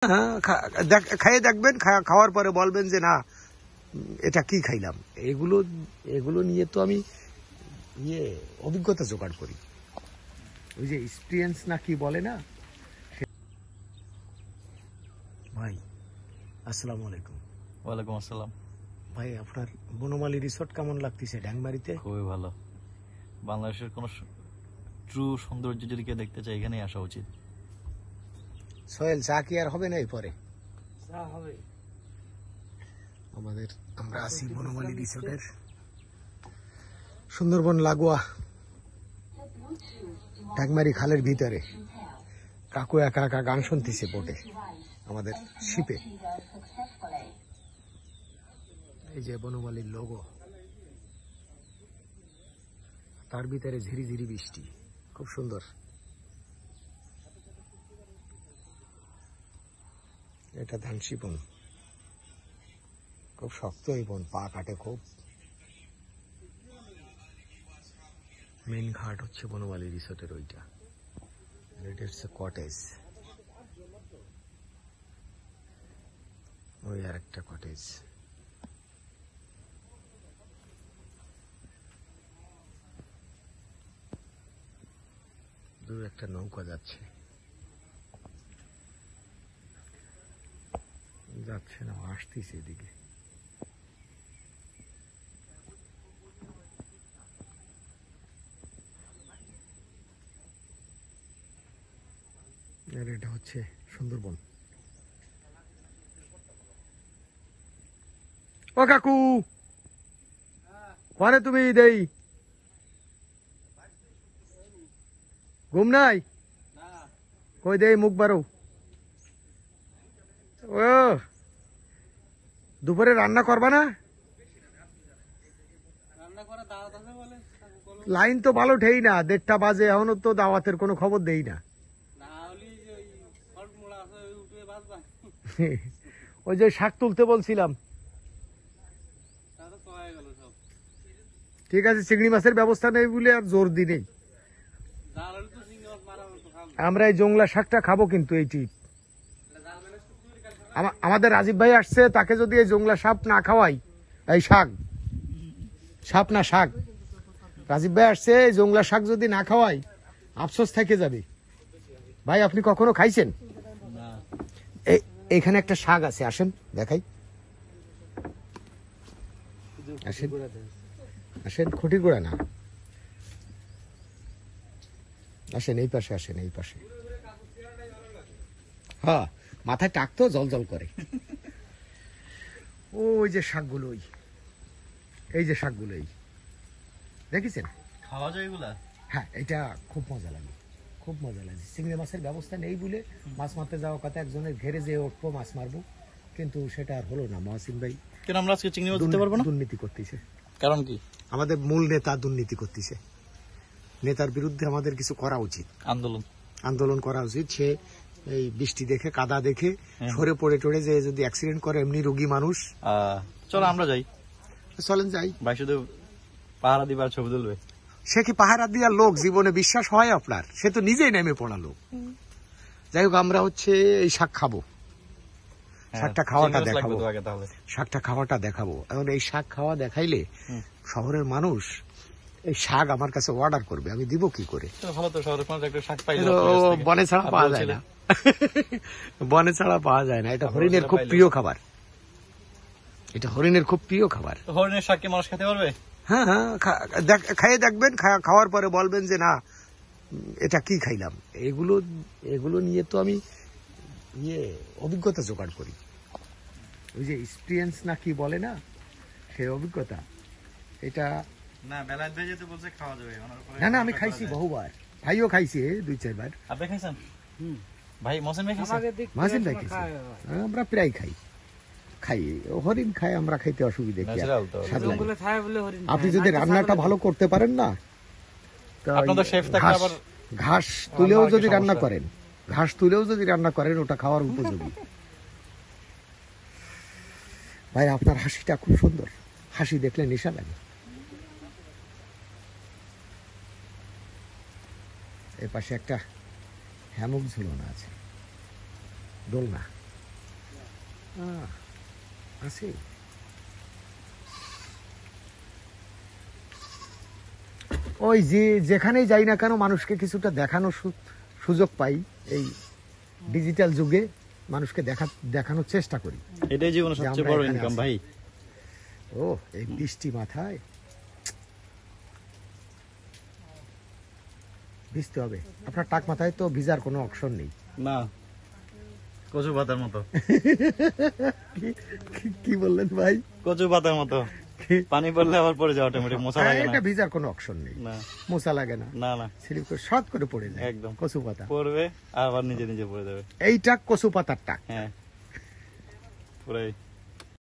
হ্যাঁ, খাইয়ে দেখবেন, খাওয়ার পরে বলবেন যে না এটা কি খাইলাম। এগুলো এগুলো নিয়ে তো আমি অভিজ্ঞতা জোগাড় করি, ওই যে এক্সপিরিয়েন্স না কি বলে না। ভাই আসসালামু আলাইকুম। ওয়ালাইকুম আসসালাম। ভাই আপনার বনমালী রিসোর্ট কেমন লাগতেছে ড্যাংমারিতে? খুবই ভালো। বাংলাদেশের কোন ট্রু সৌন্দর্য যদি কেউ দেখতে চায় এখানেই আসা উচিত। সোহেল চা কি আর হবে না পরে? চা হবে। আমরা আছি বনমালী রিসোর্টের সুন্দরবন লাগোয়া ড্যাংমারি খালের ভিতরে। কাকু একা একা গান শুনতেছে বোটে, আমাদের শিপে। এই যে বনমালীর লোগো, তার ভিতরে ঝিরি ঝিরি বৃষ্টি, খুব সুন্দর। এটা ধানসি বন, খুব শক্ত এই বন, পা কাটে খুব। মেন ঘাট হচ্ছে বনমালী রিসোর্টের ওইটা, এটা হচ্ছে কটেজ, ওই আর একটা কটেজ। দূরে একটা নৌকা যাচ্ছে না, আসতেছে এদিকে। আর এটা হচ্ছে সুন্দরবন। ও কাকু, পরে তুমি দেই ঘুম নাই কই দেই মুখ বারো। ও দুপুরে রান্না করবা না? লাইন তো ভালো ঠেই না, 1:30 বাজে, এখনো তো দাওয়াতের কোনো খবর দেই না। ওই যে শাক তুলতে বলছিলাম। ঠিক আছে, চিংড়ি মাছের ব্যবস্থা নেই বলে আর জোর দি নেই। আমরা এই জংলা শাকটা খাবো, কিন্তু এইটি আমাদের রাজীব ভাই আসছে, তাকে যদি এই জংলা সাপ না খাওয়াই, এই সাপ না শাক, রাজীব ভাই আসছে, এই জংলা শাক যদি না খাওয়াই আফসোস থেকে যাবে। ভাই আপনি কখনো খাইছেন? এখানে একটা শাক আছে, আসেন দেখাই। আসেন খুঁটির গোড়া না, আসেন এই পাশে, আসেন এই পাশে। হ্যাঁ, মাথায় টাক তো জল জল করে। ওই যে শাকগুলো, এই যে শাকগুলো, দেখেছেন? খাওয়া যায় এগুলা? হ্যাঁ, এটা খুব মজা লাগে, খুব মজা লাগে। চিংড়ি মাছের ব্যবস্থা নেই বলে মাছ মারতে যাওয়া কথা, একজনের ঘেরে যে উঠবো মাছ মারবো, কিন্তু সেটা আর হলো না। মহসিন ভাই কেন আমরা আজকে চিংড়ি মাছ দিতে পারবো না? দুর্নীতি করতেছে। কারণ কি? আমাদের মূল নেতা দুর্নীতি করতেছে। নেতার বিরুদ্ধে আমাদের কিছু করা উচিত, আন্দোলন করা উচিত। সে এই বৃষ্টি দেখে, কাদা দেখে সরে পড়ে টড়ে যে যদি অ্যাক্সিডেন্ট করে, এমনি রোগী মানুষ। চলো আমরা যাই। চলেন যাই। ভাই শুধু পাহারা দিবার ছবি তুলবে। সে কি পাহারা দেওয়ার লোক? জীবনে বিশ্বাস হয় আপনার? সে তো নিজেই নেমে পড়া লোক। যাই হোক, আমরা হচ্ছে এই শাক খাবো, শাকটা খাওয়াটা দেখাবো, শাকটা খাওয়াটা দেখাবো। এখন এই শাক খাওয়া দেখাইলে শহরের মানুষ এই শাক আমার কাছে অর্ডার করবে, আমি দিব কি করে? বনে ছাড়া পাওয়া যায় না, বনে ছাড়া পাওয়া যায় না। এটা হরিণের খুব প্রিয় খাবার, এটা হরিণের খুব প্রিয় খাবার। হরিণের শাক কি মানুষ খেতে পারবে? হ্যাঁ হ্যাঁ, খাইয়ে দেখবেন, খাওয়ার পরে বলবেন যে না এটা কি খাইলাম। এগুলো নিয়ে তো আমি অভিজ্ঞতা জোগাড় করি, ওই যে এক্সপিরিয়েন্স না কি বলে না, সেই অভিজ্ঞতা। এটা না, বেলায়েত ভাই যেতে বলছে খাওয়া যাবে। না, আমি খাইছি বহুবার, ভাইও খাইছে 2-4 বার। আপনি খাইছেন? ভাই মহসিন ভাই খাইছেন? মহসিন ভাই খাইছে, আমরা প্রায় খাই। হরিণ খাই, আমরা খাইতে অসুবিধা কি? আপনি যদি রান্নাটা ভালো করতে পারেন না, ঘাস তুলেও যদি রান্না করেন, ওটা খাওয়ার উপযোগী। ভাই আপনার হাসিটা খুব সুন্দর, হাসি দেখলে নেশা লাগে। এর পাশে একটা হ্যামক ঝুলানো আছে, দোলনা। আছে। ওই যে যেখানেই যাই না কেন মানুষকে কিছুটা দেখানোর সুযোগ পাই। এই ডিজিটাল যুগে মানুষকে দেখানোর চেষ্টা করি। এটাই জীবনের যে সবচেয়ে আমরা বড় এখানে ইনকাম আছি। ভাই। ও এই বৃষ্টি মাথায় ভিজতে হবে। আপনার টাক মাথায় তো ভিজার কোনো অপশন নেই। না, কচু পাতার মতো। কি বললেন ভাই? কচু পাতার মতো, পানি পড়লে আবার পড়ে যায় অটোমেটিক, মোছা লাগে না। এটা ভিজার কোনো অপশন নেই, না মোছা লাগে না, না না, স্লিপ করে শর্ট করে পড়ে যায়। একদম কচু পাতা পড়বে আবার নিজে নিজে পড়ে যাবে। এইটা কচু পাতার টাক। হ্যাঁ পুরাই।